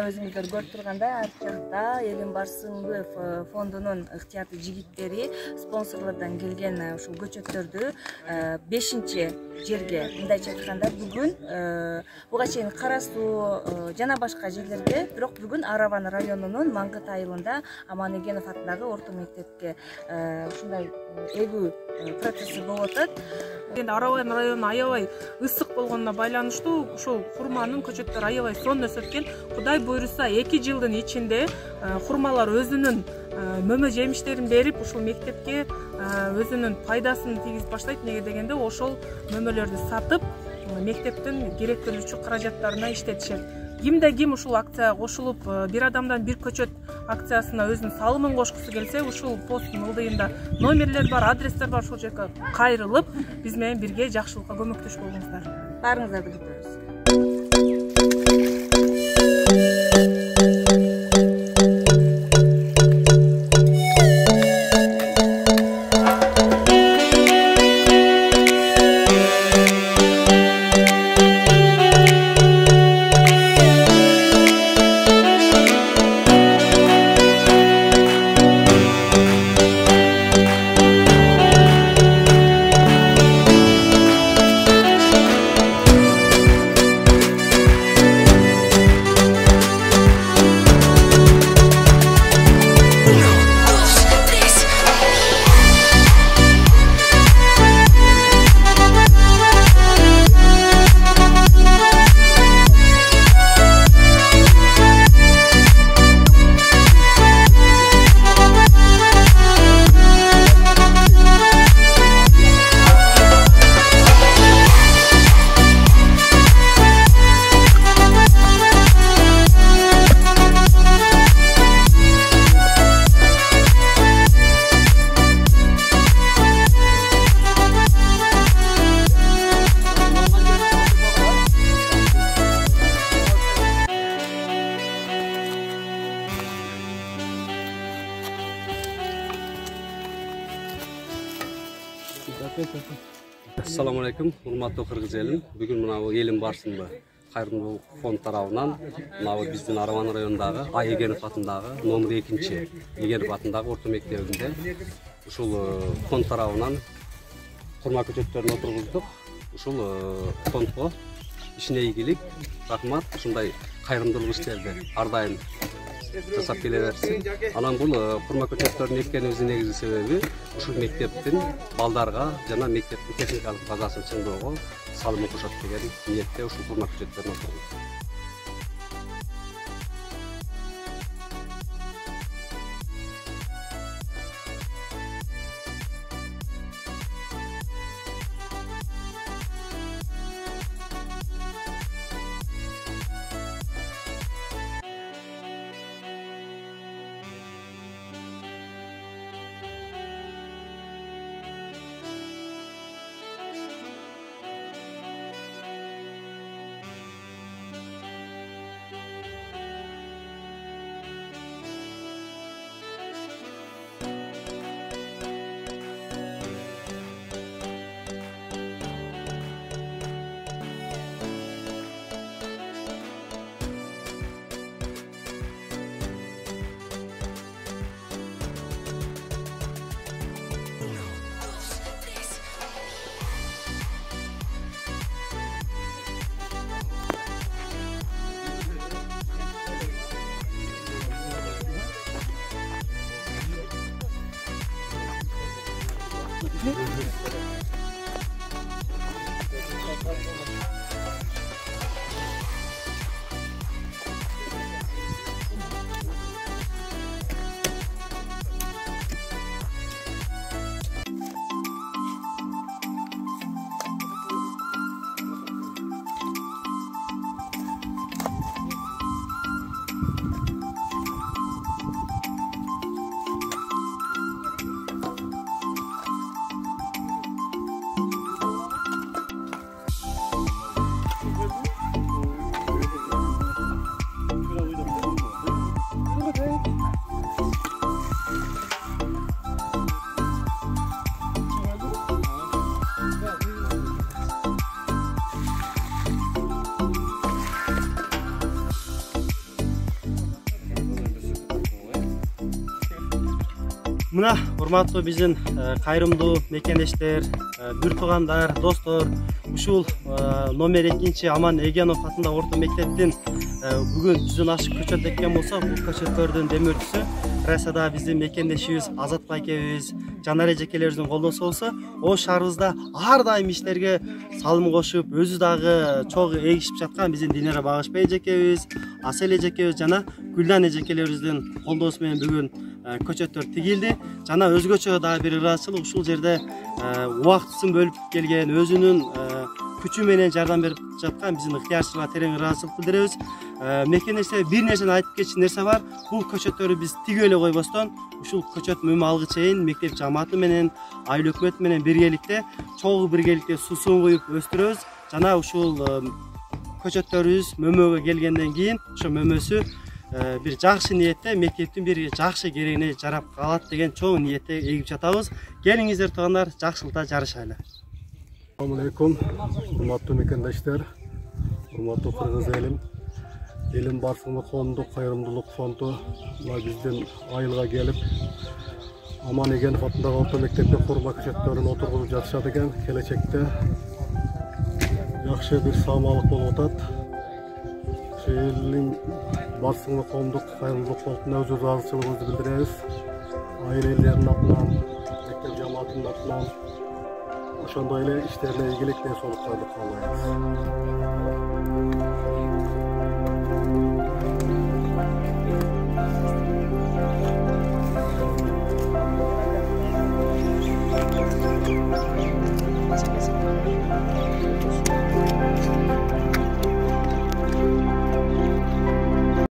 өзүңүздөр көрүп тургандай ар жакта Элим Барсынбы фондунун ыктыярдуу жигиттери спонсорлордон келген ушул көчөттөрдү 5-чи жерге, мындайча айтканда бүгүн буга чейин Кара Суу жана башка жерлерге, бирок бүгүн Араван районунун Маңгыт айылында Аманегенов атындагы орто мектепке ушундай эгүү процесси болуп атат. Енді Араван району аябай ысык болгонуна байланыштуу ушул хурманын көчөттөр аябай сонун өсөт экен. Кудай буйруса 2 жылдын ичинде хурмалар өзүнүн мөмө жемиштерин берип, ушул мектепке өзүнүн пайдасын тийгизип баштайт. Неге дегенде ошол мөмөлөрдү сатып, мектептин керектелүүчү каражаттарына иштетишет. Кимде ким ушул акцияга кошулуп, бир адамдан бир көчөт акциясына өзүнүн салымын кошкусу келсе, ушул посттун ылдыйында номерлер бар, адрестер бар, ошол жерге кайрылып, биз менен бирге жакшылыкка көмөктөшүп болуңуздар. Баарыңыздарды күтөбүз. Assalamu alaikum, урматтуу кыргыз элим. Бүгүн мына Элим Барсынбы кайрымдуулук фонд тарабынан мына биздин Араван районундагы Егенов атындагы номер 2-чи Егенов атындагы орто мектебинде ушул фонд тарабынан курма көчөттөрүн отургуздук. Ушул фондго ишине ийгилик, рахмат, ушундай кайрымдуулук иштерди ар дайым жасап келе берсин. Анан бул курма көчөттөрүн эккенибиздин негизги себеби ушул мектептин балдарга жана мектептин техникалык базасын чыңдоого салымы кошот деген ниетте ушул курма көчөттөрүн отургуздук. Мына урматтуу биздин кайрымдуу мекендештер, бир туугандар, достор, ушул номер 2 Аман Эгенов атындагы орто мектептин бүгүн 100дөн ашык көчөт эккен болсо, бул көчөттөрдүн демөөрчүсү Расада биздин мекендешибиз Азат байкебиз, Жанар эжекелерибиздин колдосу болсо, ош шаарыбызда ар дайым иштерге салым кошуп, өзү дагы чогуу эгишип жаткан биздин Динара Багышбай эжекебиз, Асел эжекебиз жана Гүлдан эжекелерибиздин колдоосу менен бүгүн көчөттөр тигилди. Жана өзгөчө дагы бир ыраазычылык ушул жерде убактысын бөлүп келген, өзүнүн күчү менен жардам берип жаткан биздин ыктыярчыларга терең ыраазычылык билдиребиз. Мекендештер бир нерсени айтып кетчү нерсе бар. Бул көчөттөрдү биз тигип эле койбостон, ушул көчөт мөмө алгы чейин мектеп жамааты менен, айыл өкмөт менен биргеликте, чогуу биргеликте суусун куюп өстүрөбүз. Жана ушул көчөттөрүбүз мөмөгө келгенден кийин ошо мөмөсү бир жакшы ниетте мектептин бир жакшы керегине жарап калат деген чоң ниетте эгип жатабыз. Келиңиздер туугандар, жакшылыкта жарышайлы. Assalamu alaikum, урматтуу мекендештер, урматтуу кыргыз элим. Элим барсыңдык коомдук кайрымдуулук фонду биздин айылга келип, Аман Эгенов атындагы орто мектепте курма көчөттөрүн отургузуп жатышат экен. Келечекте жакшы бир саамалык болуп атат. Элим барсыңдык коомдук кайрымдуулук фондуна өз ыраазычылыгыбызды билдиребиз. Айыл элдеринин атынан, мектеп жамаатынын атынан ошондой эле иштерине ийгилик, ден соолуктарды каалайбыз.